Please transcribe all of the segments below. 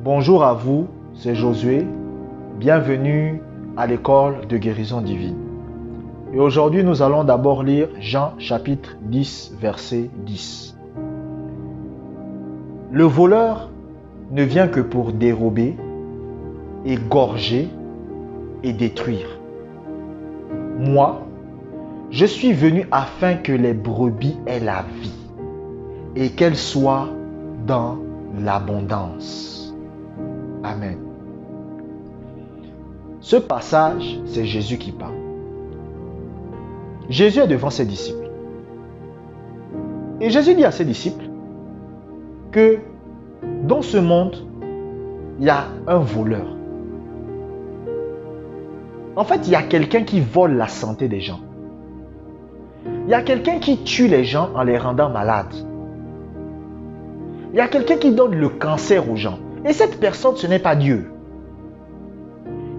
Bonjour à vous, c'est Josué. Bienvenue à l'école de guérison divine. Et aujourd'hui, nous allons d'abord lire Jean chapitre 10, verset 10. Le voleur ne vient que pour dérober, égorger et détruire. Moi, je suis venu afin que les brebis aient la vie et qu'elles soient dans l'abondance. Amen. Ce passage, c'est Jésus qui parle. Jésus est devant ses disciples. Et Jésus dit à ses disciples que dans ce monde, il y a un voleur. En fait, il y a quelqu'un qui vole la santé des gens. Il y a quelqu'un qui tue les gens en les rendant malades. Il y a quelqu'un qui donne le cancer aux gens. Et cette personne, ce n'est pas Dieu.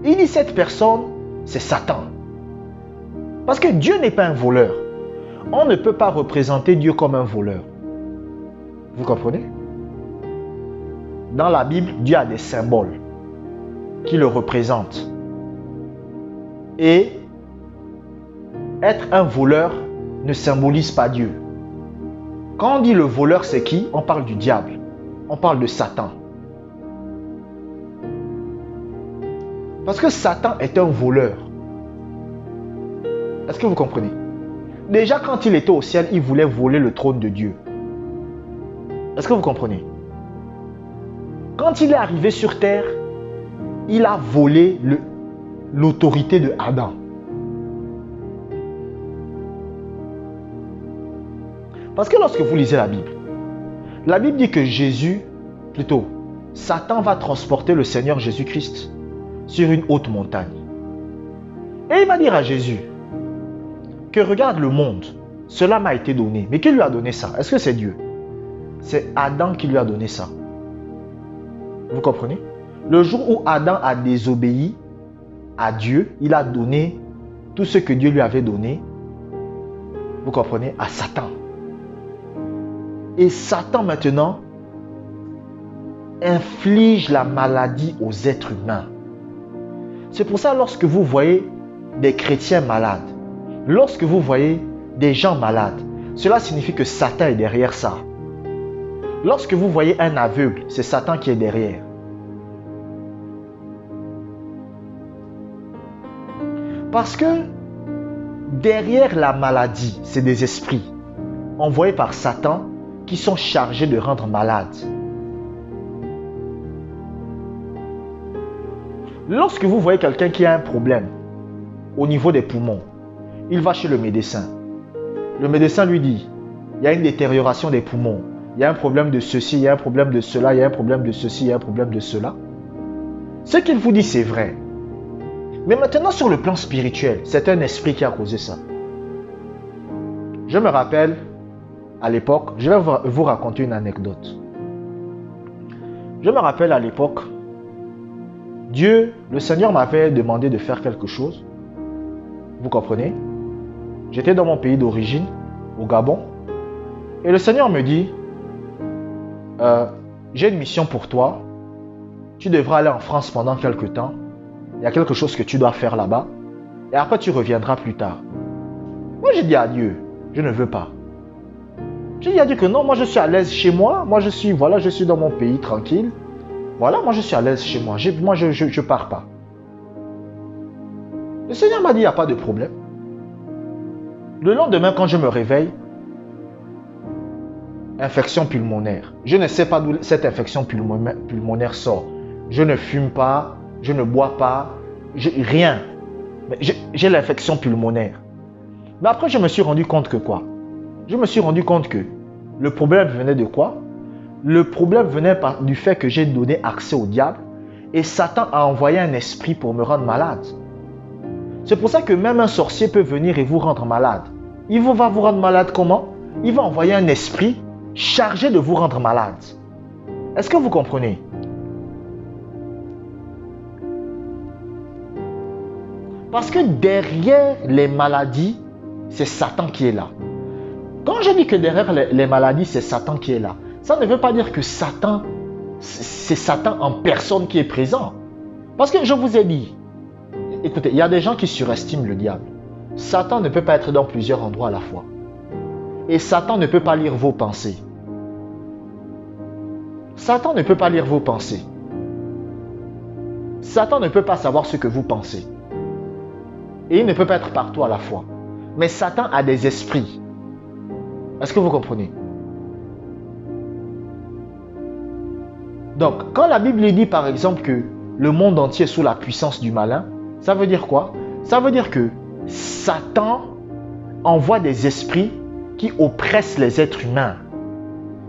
Il dit cette personne, c'est Satan. Parce que Dieu n'est pas un voleur. On ne peut pas représenter Dieu comme un voleur. Vous comprenez? Dans la Bible, Dieu a des symboles qui le représentent. Et être un voleur ne symbolise pas Dieu. Quand on dit le voleur, c'est qui? On parle du diable. On parle de Satan. Parce que Satan est un voleur. Est-ce que vous comprenez? Déjà, quand il était au ciel, il voulait voler le trône de Dieu. Est-ce que vous comprenez? Quand il est arrivé sur terre, il a volé l'autorité de Adam. Parce que lorsque vous lisez la Bible dit que Satan va transporter le Seigneur Jésus-Christ sur une haute montagne. Et il va dire à Jésus que regarde le monde, cela m'a été donné. Mais qui lui a donné ça? Est-ce que c'est Dieu? C'est Adam qui lui a donné ça. Vous comprenez? Le jour où Adam a désobéi à Dieu, il a donné tout ce que Dieu lui avait donné, vous comprenez, à Satan. Et Satan maintenant inflige la maladie aux êtres humains. C'est pour ça lorsque vous voyez des chrétiens malades, lorsque vous voyez des gens malades, cela signifie que Satan est derrière ça. Lorsque vous voyez un aveugle, c'est Satan qui est derrière. Parce que derrière la maladie, c'est des esprits envoyés par Satan qui sont chargés de rendre malade. Lorsque vous voyez quelqu'un qui a un problème au niveau des poumons, il va chez le médecin. Le médecin lui dit, il y a une détérioration des poumons, il y a un problème de ceci, il y a un problème de cela, il y a un problème de ceci, il y a un problème de cela. Ce qu'il vous dit, c'est vrai. Mais maintenant, sur le plan spirituel, c'est un esprit qui a causé ça. Je me rappelle, à l'époque, je vais vous raconter une anecdote. Je me rappelle à l'époque, Dieu, le Seigneur m'avait demandé de faire quelque chose. Vous comprenez? J'étais dans mon pays d'origine, au Gabon. Et le Seigneur me dit, j'ai une mission pour toi. Tu devras aller en France pendant quelque temps. Il y a quelque chose que tu dois faire là-bas. Et après, tu reviendras plus tard. Moi, j'ai dit à Dieu, je ne veux pas. J'ai dit à Dieu que non, moi, je suis à l'aise chez moi. Moi, je suis dans mon pays tranquille. Voilà, moi, je suis à l'aise chez moi. Moi, je ne pars pas. Le Seigneur m'a dit, il n'y a pas de problème. Le lendemain, quand je me réveille, infection pulmonaire. Je ne sais pas d'où cette infection pulmonaire sort. Je ne fume pas, je ne bois pas, rien. J'ai l'infection pulmonaire. Mais après, je me suis rendu compte que quoi? Je me suis rendu compte que le problème venait de quoi? Le problème venait du fait que j'ai donné accès au diable et Satan a envoyé un esprit pour me rendre malade. C'est pour ça que même un sorcier peut venir et vous rendre malade. Il va vous rendre malade comment? Il va envoyer un esprit chargé de vous rendre malade. Est-ce que vous comprenez? Parce que derrière les maladies, c'est Satan qui est là. Quand je dis que derrière les maladies, c'est Satan qui est là, ça ne veut pas dire que Satan c'est Satan en personne qui est présent. Parce que je vous ai dit, écoutez, il y a des gens qui surestiment le diable. Satan ne peut pas être dans plusieurs endroits à la fois. Et Satan ne peut pas lire vos pensées. Satan ne peut pas lire vos pensées. Satan ne peut pas savoir ce que vous pensez. Et il ne peut pas être partout à la fois. Mais Satan a des esprits. Est-ce que vous comprenez? Donc, quand la Bible dit par exemple que le monde entier est sous la puissance du malin, ça veut dire quoi? Ça veut dire que Satan envoie des esprits qui oppressent les êtres humains.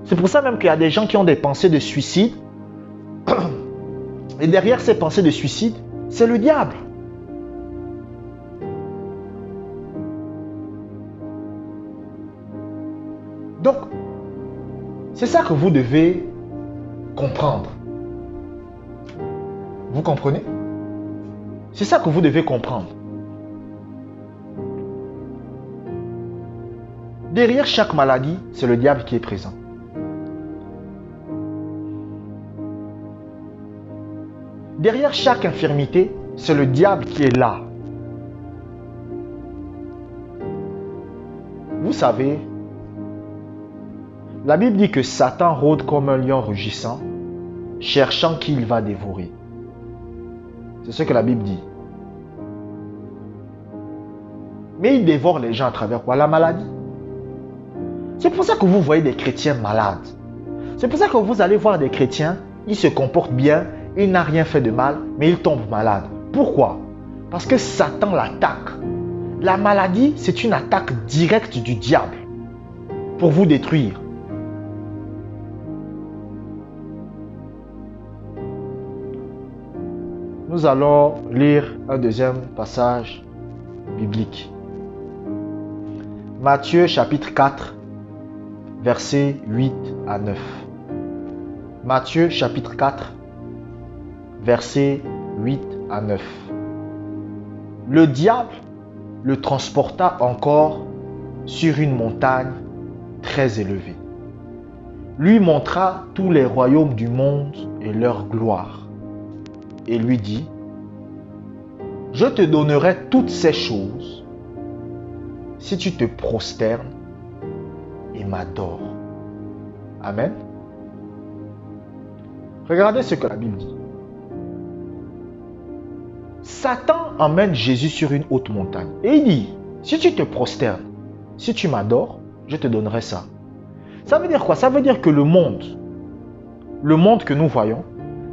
C'est pour ça même qu'il y a des gens qui ont des pensées de suicide. Et derrière ces pensées de suicide, c'est le diable. Donc, c'est ça que vous devez comprendre. Vous comprenez? C'est ça que vous devez comprendre. Derrière chaque maladie, c'est le diable qui est présent. Derrière chaque infirmité, c'est le diable qui est là. Vous savez, la Bible dit que Satan rôde comme un lion rugissant, cherchant qui il va dévorer. C'est ce que la Bible dit. Mais il dévore les gens à travers quoi? La maladie. C'est pour ça que vous voyez des chrétiens malades. C'est pour ça que vous allez voir des chrétiens, ils se comportent bien, il n'a rien fait de mal, mais il tombe malade. Pourquoi? Parce que Satan l'attaque. La maladie, c'est une attaque directe du diable pour vous détruire. Nous allons lire un deuxième passage biblique. Matthieu chapitre 4, versets 8 à 9. Matthieu chapitre 4, versets 8 à 9. Le diable le transporta encore sur une montagne très élevée. Lui montra tous les royaumes du monde et leur gloire. Et lui dit, je te donnerai toutes ces choses si tu te prosternes et m'adores. Amen. Regardez ce que la Bible dit. Satan emmène Jésus sur une haute montagne. Et il dit, si tu te prosternes, si tu m'adores, je te donnerai ça. Ça veut dire quoi? Ça veut dire que le monde que nous voyons,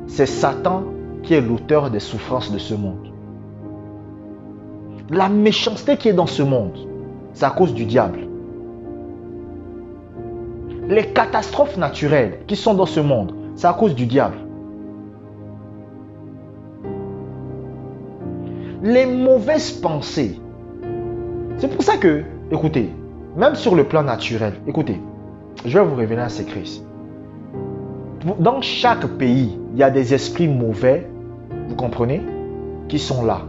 c'est Satan qui est l'auteur des souffrances de ce monde. La méchanceté qui est dans ce monde, c'est à cause du diable. Les catastrophes naturelles qui sont dans ce monde, c'est à cause du diable. Les mauvaises pensées. C'est pour ça que, écoutez, même sur le plan naturel, écoutez, je vais vous révéler un secret ici. Dans chaque pays, il y a des esprits mauvais, vous comprenez, qui sont là.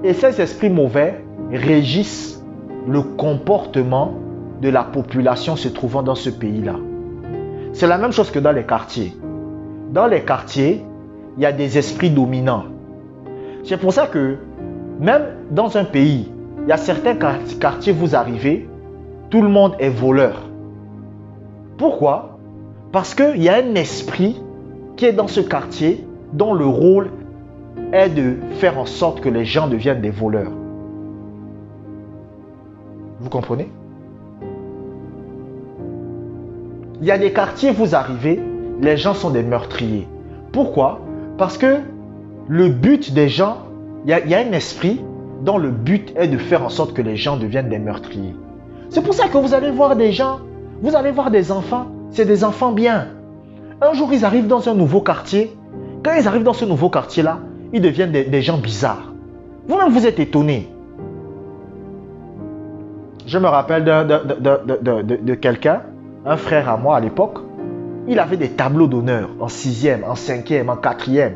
Et ces esprits mauvais régissent le comportement de la population se trouvant dans ce pays-là. C'est la même chose que dans les quartiers. Dans les quartiers, il y a des esprits dominants. C'est pour ça que même dans un pays, il y a certains quartiers, vous arrivez, tout le monde est voleur. Pourquoi? Parce qu'il y a un esprit qui est dans ce quartier dont le rôle est de faire en sorte que les gens deviennent des voleurs. Vous comprenez? Il y a des quartiers, vous arrivez, les gens sont des meurtriers. Pourquoi? Parce que le but des gens, il y a un esprit dont le but est de faire en sorte que les gens deviennent des meurtriers. C'est pour ça que vous allez voir des gens, vous allez voir des enfants, c'est des enfants bien. Un jour, ils arrivent dans un nouveau quartier. Quand ils arrivent dans ce nouveau quartier-là, ils deviennent des gens bizarres. Vous-même, vous êtes étonnés. Je me rappelle de quelqu'un, un frère à moi à l'époque. Il avait des tableaux d'honneur en 6e, en 5e, en 4e.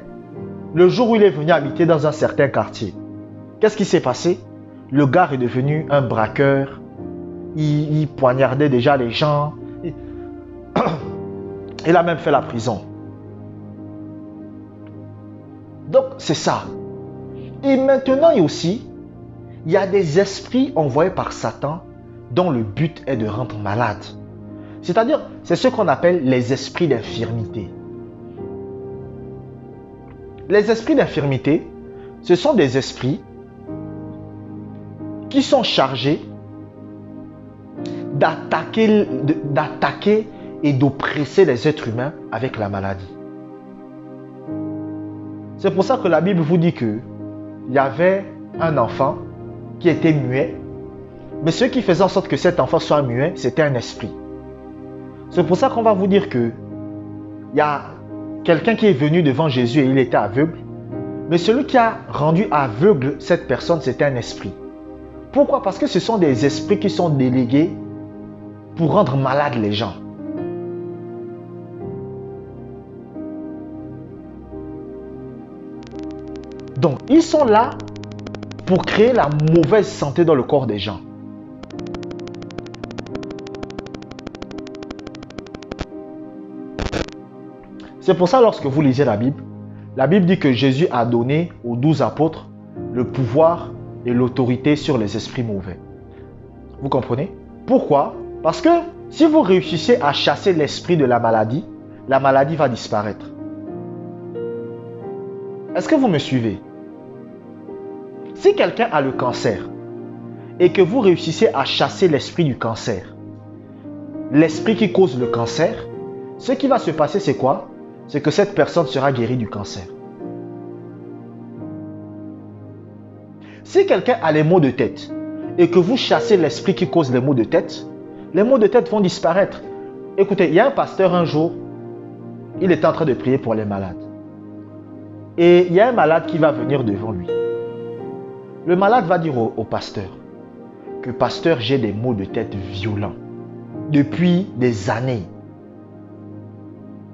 Le jour où il est venu habiter dans un certain quartier, qu'est-ce qui s'est passé? Le gars est devenu un braqueur. Il poignardait déjà les gens. Il a même fait la prison. Donc, c'est ça. Et maintenant aussi, il y a des esprits envoyés par Satan dont le but est de rendre malade. C'est-à-dire, c'est ce qu'on appelle les esprits d'infirmité. Les esprits d'infirmité, ce sont des esprits qui sont chargés d'attaquer et d'oppresser les êtres humains avec la maladie. C'est pour ça que la Bible vous dit qu'il y avait un enfant qui était muet, mais ce qui faisait en sorte que cet enfant soit muet, c'était un esprit. C'est pour ça qu'on va vous dire qu'il y a quelqu'un qui est venu devant Jésus et il était aveugle, mais celui qui a rendu aveugle cette personne, c'était un esprit. Pourquoi? Parce que ce sont des esprits qui sont délégués pour rendre malades les gens. Donc, ils sont là pour créer la mauvaise santé dans le corps des gens. C'est pour ça, lorsque vous lisez la Bible dit que Jésus a donné aux 12 apôtres le pouvoir et l'autorité sur les esprits mauvais. Vous comprenez? Pourquoi? Parce que si vous réussissez à chasser l'esprit de la maladie va disparaître. Est-ce que vous me suivez? Si quelqu'un a le cancer et que vous réussissez à chasser l'esprit du cancer, l'esprit qui cause le cancer, ce qui va se passer, c'est quoi? C'est que cette personne sera guérie du cancer. Si quelqu'un a les maux de tête et que vous chassez l'esprit qui cause les maux de tête vont disparaître. Écoutez, il y a un pasteur un jour, il était en train de prier pour les malades. Et il y a un malade qui va venir devant lui. Le malade va dire au pasteur que pasteur, j'ai des maux de tête violents depuis des années.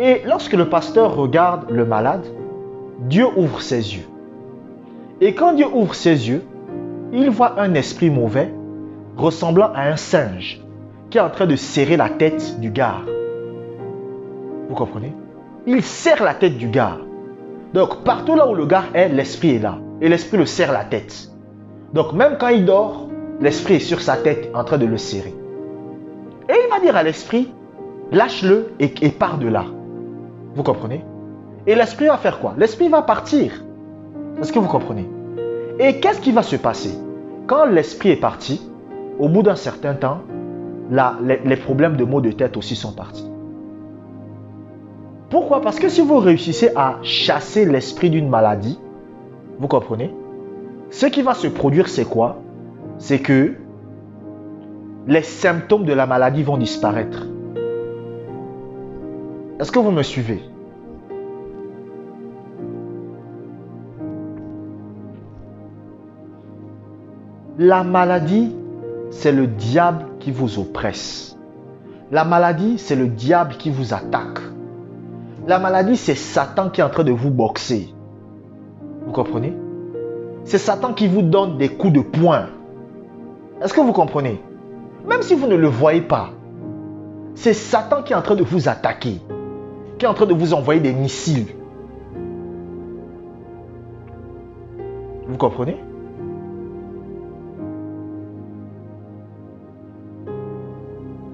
Et lorsque le pasteur regarde le malade, Dieu ouvre ses yeux. Et quand Dieu ouvre ses yeux, il voit un esprit mauvais ressemblant à un singe qui est en train de serrer la tête du gars. Vous comprenez? Il serre la tête du gars. Donc partout là où le gars est, l'esprit est là. Et l'esprit le serre la tête. Donc même quand il dort, l'esprit est sur sa tête en train de le serrer. Et il va dire à l'esprit, lâche-le et pars de là. Vous comprenez? Et l'esprit va faire quoi? L'esprit va partir. Est-ce que vous comprenez? Et qu'est-ce qui va se passer? Quand l'esprit est parti, au bout d'un certain temps, les problèmes de maux de tête aussi sont partis. Pourquoi? Parce que si vous réussissez à chasser l'esprit d'une maladie, vous comprenez? Ce qui va se produire, c'est quoi? C'est que les symptômes de la maladie vont disparaître. Est-ce que vous me suivez? La maladie, c'est le diable qui vous oppresse. La maladie, c'est le diable qui vous attaque. La maladie, c'est Satan qui est en train de vous boxer. Vous comprenez? C'est Satan qui vous donne des coups de poing. Est-ce que vous comprenez? Même si vous ne le voyez pas, c'est Satan qui est en train de vous attaquer, qui est en train de vous envoyer des missiles. Vous comprenez?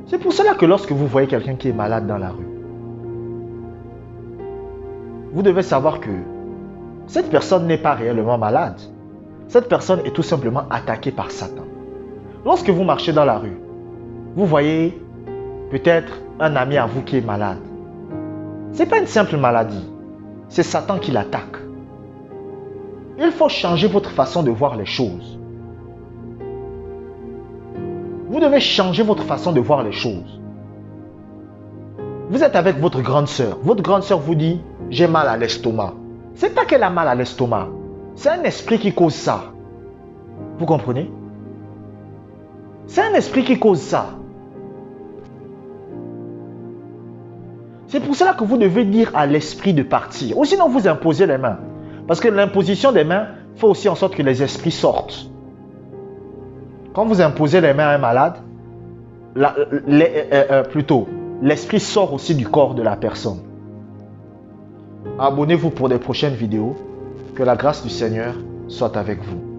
C'est pour cela que lorsque vous voyez quelqu'un qui est malade dans la rue, vous devez savoir que cette personne n'est pas réellement malade. Cette personne est tout simplement attaquée par Satan. Lorsque vous marchez dans la rue, vous voyez peut-être un ami à vous qui est malade. Ce n'est pas une simple maladie. C'est Satan qui l'attaque. Il faut changer votre façon de voir les choses. Vous devez changer votre façon de voir les choses. Vous êtes avec votre grande sœur. Votre grande sœur vous dit, j'ai mal à l'estomac. Ce n'est pas qu'elle a mal à l'estomac. C'est un esprit qui cause ça. Vous comprenez? C'est un esprit qui cause ça. C'est pour cela que vous devez dire à l'esprit de partir. Ou sinon vous imposez les mains. Parce que l'imposition des mains fait aussi en sorte que les esprits sortent. Quand vous imposez les mains à un malade, l'esprit sort aussi du corps de la personne. Abonnez-vous pour des prochaines vidéos. Que la grâce du Seigneur soit avec vous.